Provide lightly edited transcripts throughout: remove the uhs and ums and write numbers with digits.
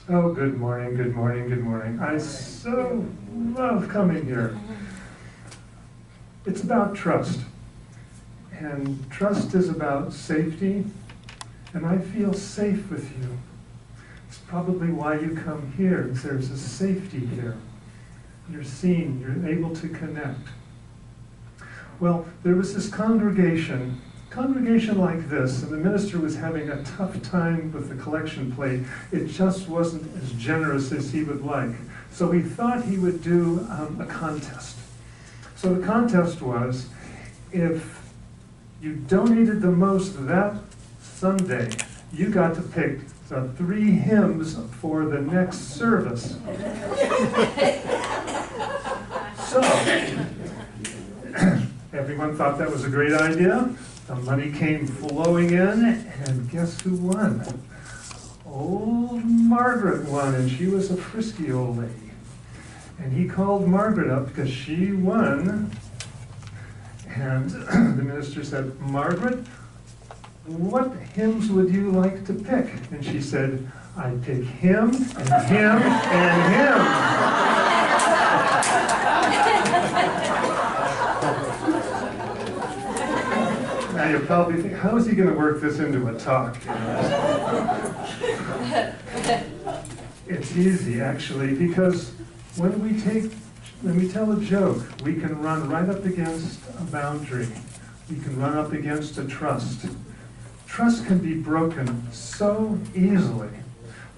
Oh, good morning, good morning, good morning. I so love coming here. It's about trust. And trust is about safety, and I feel safe with you. It's probably why you come here. There's a safety here. You're seen, you're able to connect. Well, there was this congregation like this, and the minister was having a tough time with the collection plate. It just wasn't as generous as he would like. So he thought he would do a contest. So the contest was, if you donated the most that Sunday, you got to pick the 3 hymns for the next service. So, everyone thought that was a great idea. The money came flowing in, and guess who won? Old Margaret won, and she was a frisky old lady. And he called Margaret up because she won. And the minister said, "Margaret, what hymns would you like to pick?" And she said, "I pick him, and him, and him." Now you probably think, how is he going to work this into a talk? It's easy, actually, because when we tell a joke, we can run right up against a boundary. We can run up against a trust. Trust can be broken so easily.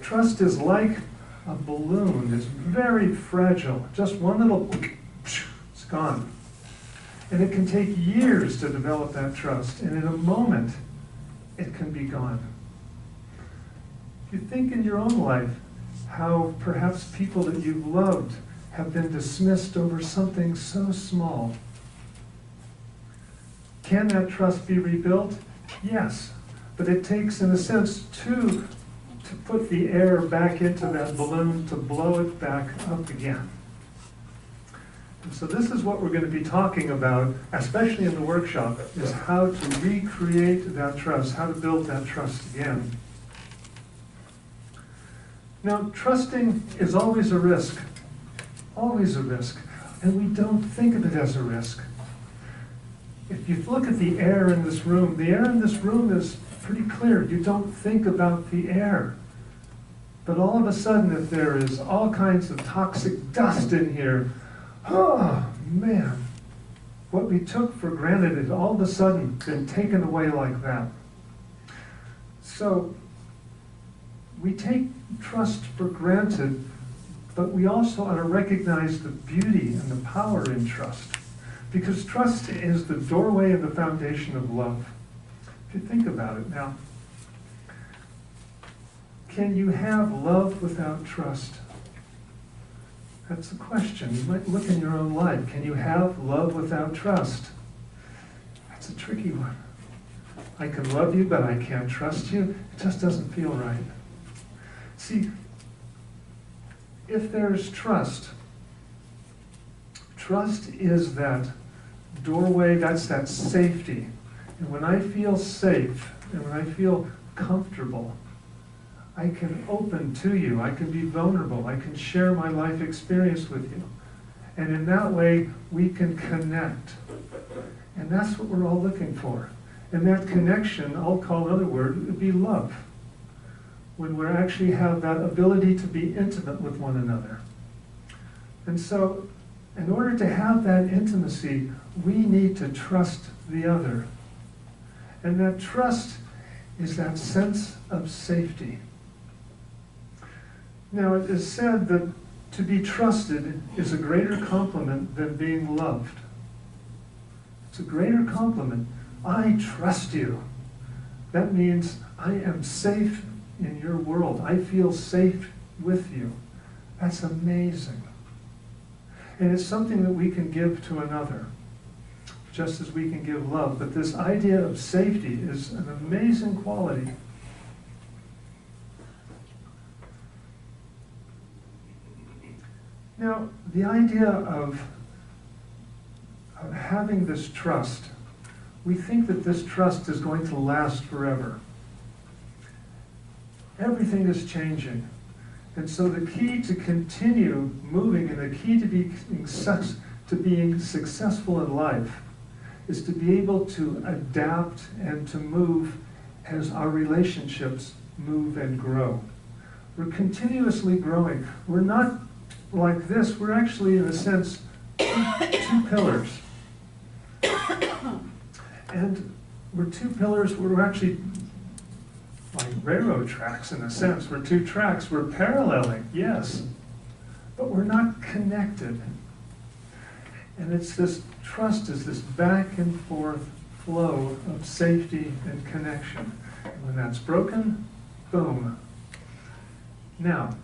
Trust is like a balloon. It's very fragile. Just one little, it's gone. And it can take years to develop that trust. And in a moment, it can be gone. If you think in your own life how perhaps people that you've loved have been dismissed over something so small. Can that trust be rebuilt? Yes. But it takes, in a sense, two to put the air back into that balloon to blow it back up again. And so this is what we're going to be talking about, especially in the workshop, is how to recreate that trust, how to build that trust again. Now, trusting is always a risk, and we don't think of it as a risk. If you look at the air in this room, the air in this room is pretty clear. You don't think about the air. But all of a sudden, if there is all kinds of toxic dust in here, oh man, what we took for granted has all of a sudden been taken away like that. So we take trust for granted, but we also ought to recognize the beauty and the power in trust. Because trust is the doorway and the foundation of love. If you think about it now, can you have love without trust? That's the question. You might look in your own life. Can you have love without trust? That's a tricky one. I can love you, but I can't trust you. It just doesn't feel right. See, if there's trust, trust is that doorway, that's that safety. And when I feel safe, and when I feel comfortable, I can open to you, I can be vulnerable, I can share my life experience with you. And in that way, we can connect. And that's what we're all looking for. And that connection, I'll call another word, would be love. When we actually have that ability to be intimate with one another. And so, in order to have that intimacy, we need to trust the other. And that trust is that sense of safety. Now, it is said that to be trusted is a greater compliment than being loved. It's a greater compliment. I trust you. That means I am safe in your world. I feel safe with you. That's amazing. And it's something that we can give to another, just as we can give love. But this idea of safety is an amazing quality. Now, the idea of having this trust, we think that this trust is going to last forever. Everything is changing. And so the key to continue moving and the key to being successful in life is to be able to adapt and to move as our relationships move and grow. We're continuously growing. We're not like this. We're actually, in a sense, two pillars. And we're two pillars. We're actually like railroad tracks, in a sense. We're two tracks. We're paralleling, yes, but we're not connected. And it's this trust is this back and forth flow of safety and connection. And when that's broken, boom. Now,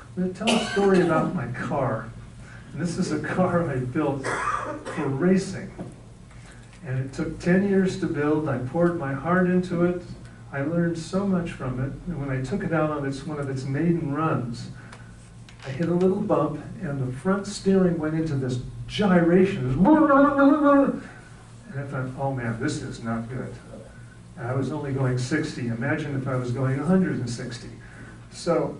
I'm going to tell a story about my car. And this is a car I built for racing. And it took 10 years to build. I poured my heart into it. I learned so much from it. And when I took it out on one of its maiden runs, I hit a little bump, and the front steering went into this gyration. And I thought, oh man, this is not good. And I was only going 60. Imagine if I was going 160. So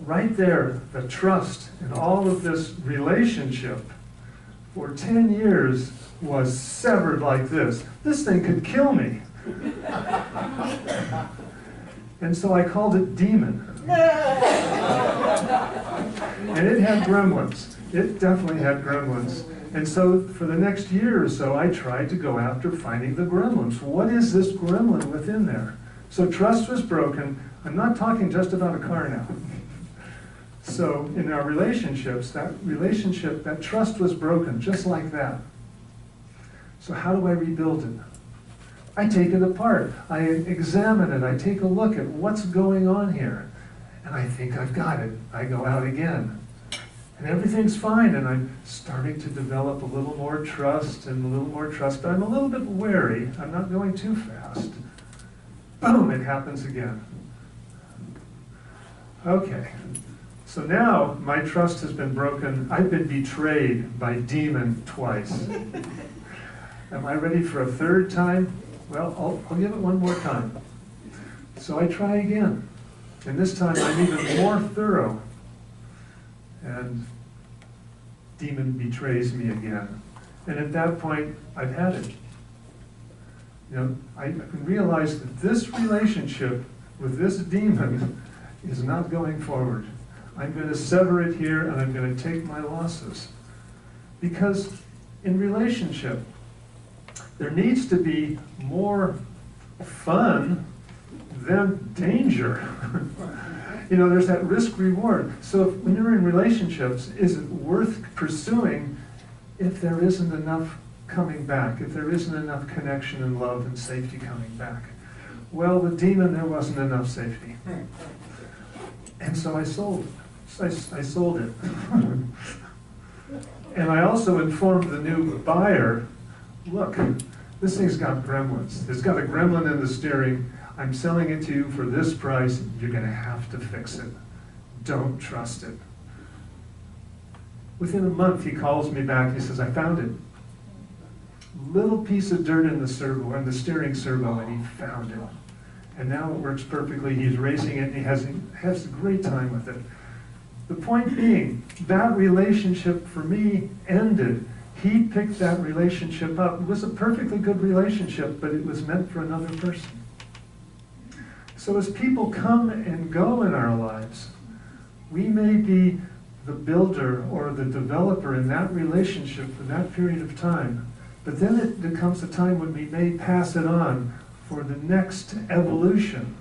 right there, the trust in all of this relationship for 10 years was severed like this. This thing could kill me. And so I called it Demon. And it had gremlins. It definitely had gremlins. And so for the next year or so, I tried to go after finding the gremlins. What is this gremlin within there? So trust was broken. I'm not talking just about a car now. So in our relationships, that trust was broken, just like that. So how do I rebuild it? I take it apart. I examine it. I take a look at what's going on here. And I think I've got it. I go out again. And everything's fine, and I'm starting to develop a little more trust and a little more trust, but I'm a little bit wary. I'm not going too fast. Boom, it happens again. Okay, so now my trust has been broken. I've been betrayed by Demon twice. Am I ready for a third time? Well, I'll give it one more time. So I try again. And this time I'm even more thorough. And Demon betrays me again. And at that point, I've had it. You know, I realize that this relationship with this demon is not going forward. I'm going to sever it here, and I'm going to take my losses. Because in relationship, there needs to be more fun than danger. You know, there's that risk-reward. So when you're in relationships, is it worth pursuing if there isn't enough coming back, if there isn't enough connection and love and safety coming back? Well, the Demon, there wasn't enough safety. And so I sold it. I sold it. And I also informed the new buyer, look, this thing's got gremlins. It's got a gremlin in the steering. I'm selling it to you for this price. You're going to have to fix it. Don't trust it. Within a month, he calls me back. He says, I found it. Little piece of dirt in the servo, in the steering servo, and he found it. And now it works perfectly. He's racing it, and he has a great time with it. The point being, that relationship for me ended. He picked that relationship up. It was a perfectly good relationship, but it was meant for another person. So as people come and go in our lives, we may be the builder or the developer in that relationship for that period of time, but then there comes a time when we may pass it on for the next evolution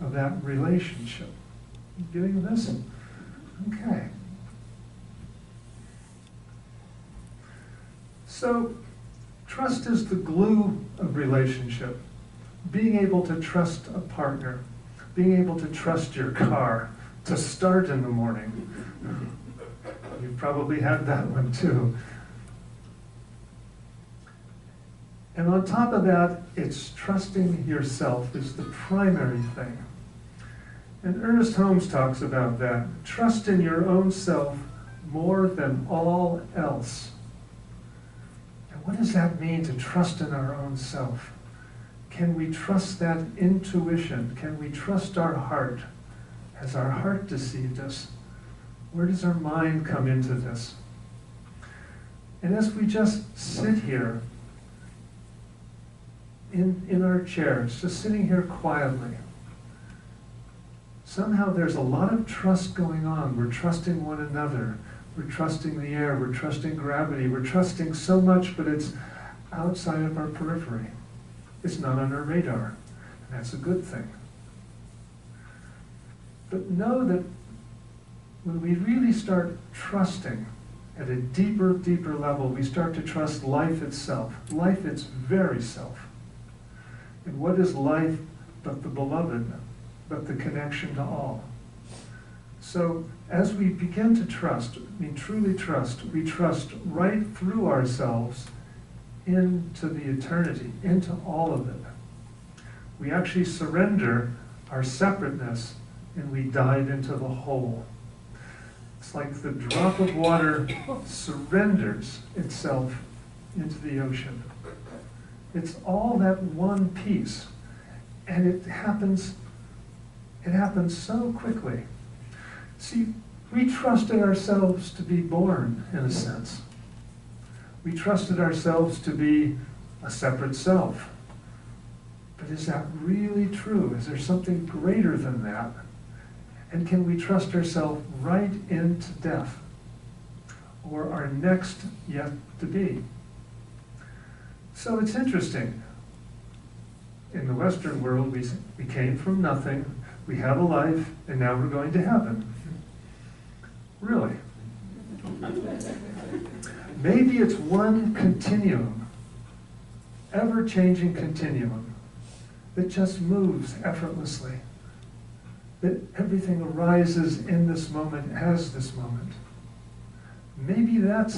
of that relationship. You getting this? Okay. So, trust is the glue of relationship. Being able to trust a partner, being able to trust your car to start in the morning. You've probably had that one too. And on top of that, it's trusting yourself is the primary thing. And Ernest Holmes talks about that. Trust in your own self more than all else. And what does that mean, to trust in our own self? Can we trust that intuition? Can we trust our heart? Has our heart deceived us? Where does our mind come into this? And as we just sit here in our chairs, just sitting here quietly, somehow there's a lot of trust going on. We're trusting one another. We're trusting the air. We're trusting gravity. We're trusting so much, but it's outside of our periphery. It's not on our radar. And that's a good thing. But know that when we really start trusting at a deeper, deeper level, we start to trust life itself, life its very self. And what is life but the beloved, but the connection to all? So as we begin to trust, truly trust, we trust right through ourselves into the eternity, into all of it. We actually surrender our separateness and we dive into the whole. It's like the drop of water surrenders itself into the ocean. It's all that one piece, and it happens so quickly. See, we trusted ourselves to be born, in a sense. We trusted ourselves to be a separate self. But is that really true? Is there something greater than that? And can we trust ourselves right into death, or our next yet to be? So it's interesting. In the Western world, we came from nothing, we have a life, and now we're going to heaven. Really? Maybe it's one continuum, ever-changing continuum, that just moves effortlessly. That everything arises in this moment as this moment. Maybe that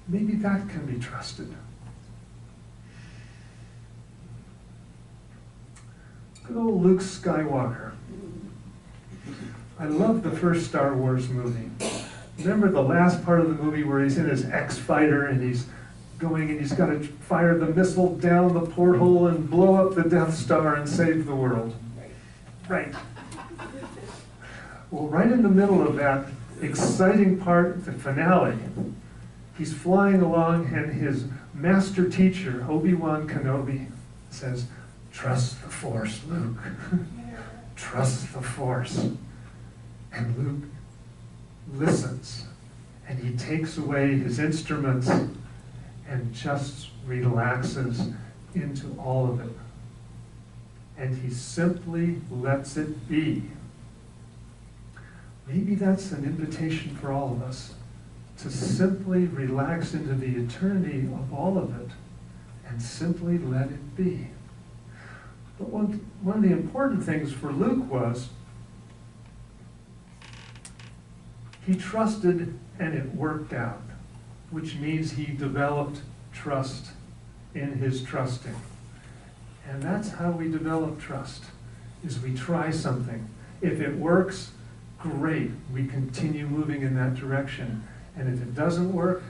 can be trusted. Good old Luke Skywalker. I love the first Star Wars movie. Remember the last part of the movie where he's in his X-Fighter and he's going and he's got to fire the missile down the porthole and blow up the Death Star and save the world. Right. Well, right in the middle of that exciting part, the finale, he's flying along and his master teacher, Obi-Wan Kenobi, says, "Trust the Force, Luke." Trust the Force. And Luke listens, and he takes away his instruments and just relaxes into all of it. And he simply lets it be. Maybe that's an invitation for all of us, to simply relax into the eternity of all of it and simply let it be. But one of the important things for Luke was he trusted and it worked out, which means he developed trust in his trusting. And that's how we develop trust, is we try something. If it works, great, we continue moving in that direction. And if it doesn't work,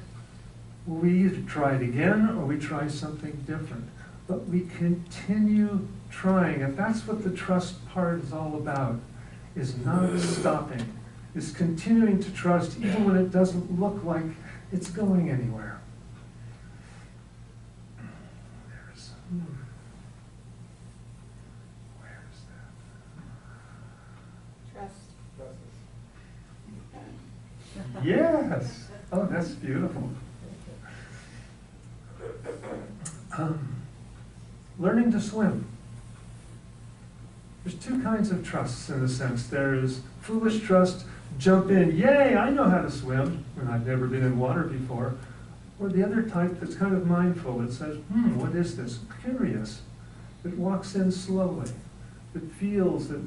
we either try it again or we try something different. But we continue trying, and that's what the trust part is all about, is not stopping, is continuing to trust even when it doesn't look like it's going anywhere. Where's that? Trust. Yes. Oh, that's beautiful. Learning to swim. There's two kinds of trusts in a sense. There is foolish trust, jump in, yay, I know how to swim, when I've never been in water before. Or the other type that's kind of mindful, that says, what is this? Curious. That walks in slowly. That feels, that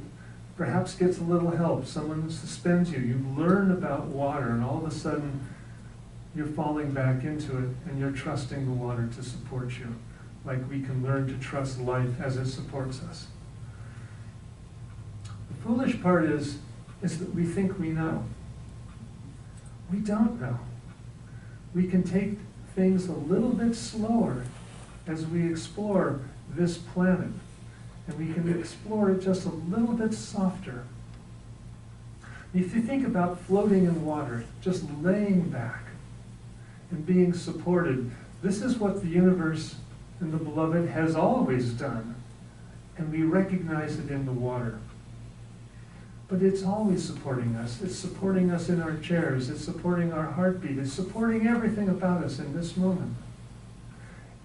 perhaps gets a little help. Someone suspends you. You learn about water, and all of a sudden you're falling back into it, and you're trusting the water to support you, like we can learn to trust life as it supports us. The foolish part is that we think we know. We don't know. We can take things a little bit slower as we explore this planet, and we can explore it just a little bit softer. If you think about floating in water, just laying back and being supported, this is what the universe and the beloved has always done. And we recognize it in the water. But it's always supporting us. It's supporting us in our chairs. It's supporting our heartbeat. It's supporting everything about us in this moment.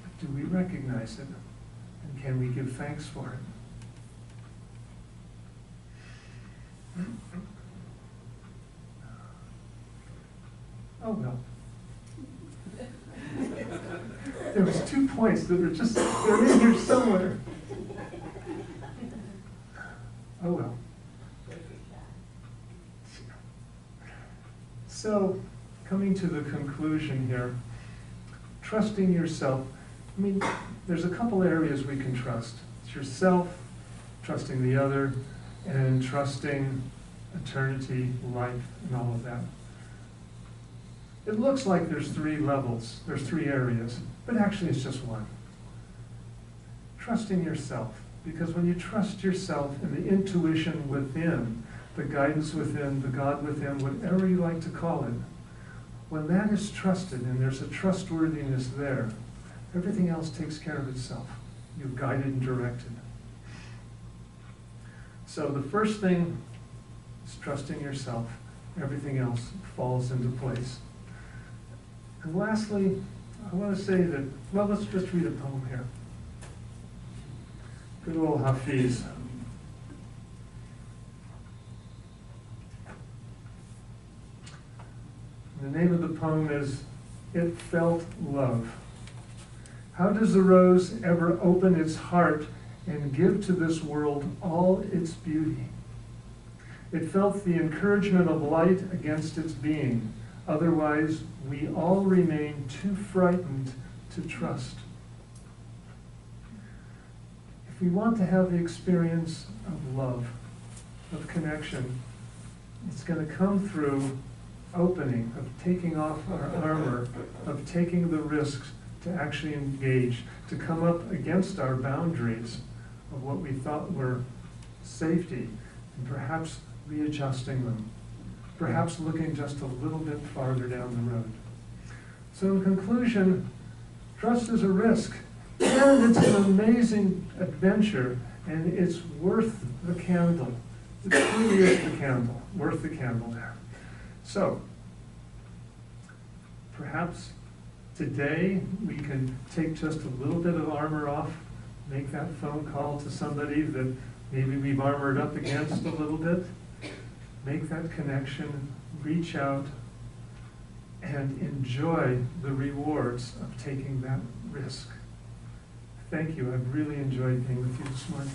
But do we recognize it? And can we give thanks for it? Oh, well. There was 2 points that were just, they're in here somewhere. Oh, well. So, coming to the conclusion here, trusting yourself. I mean, there's a couple areas we can trust. It's yourself, trusting the other, and trusting eternity, life, and all of that. It looks like there's 3 levels, there's 3 areas, but actually it's just one. Trusting yourself, because when you trust yourself and the intuition within, the guidance within, the God within, whatever you like to call it, when that is trusted and there's a trustworthiness there, everything else takes care of itself. You're guided and directed. So the first thing is trusting yourself. Everything else falls into place. And lastly, I want to say that, well, let's just read a poem here. Good old Hafiz. The name of the poem is It Felt Love. How does the rose ever open its heart and give to this world all its beauty? It felt the encouragement of light against its being. Otherwise, we all remain too frightened to trust. If we want to have the experience of love, of connection, it's going to come through opening, of taking off our armor, of taking the risks to actually engage, to come up against our boundaries of what we thought were safety, and perhaps readjusting them, perhaps looking just a little bit farther down the road. So in conclusion, trust is a risk, and it's an amazing adventure, and it's worth the candle. It truly is the candle, worth the candle there. So, perhaps today we can take just a little bit of armor off, make that phone call to somebody that maybe we've armored up against a little bit, make that connection, reach out, and enjoy the rewards of taking that risk. Thank you. I've really enjoyed being with you this morning.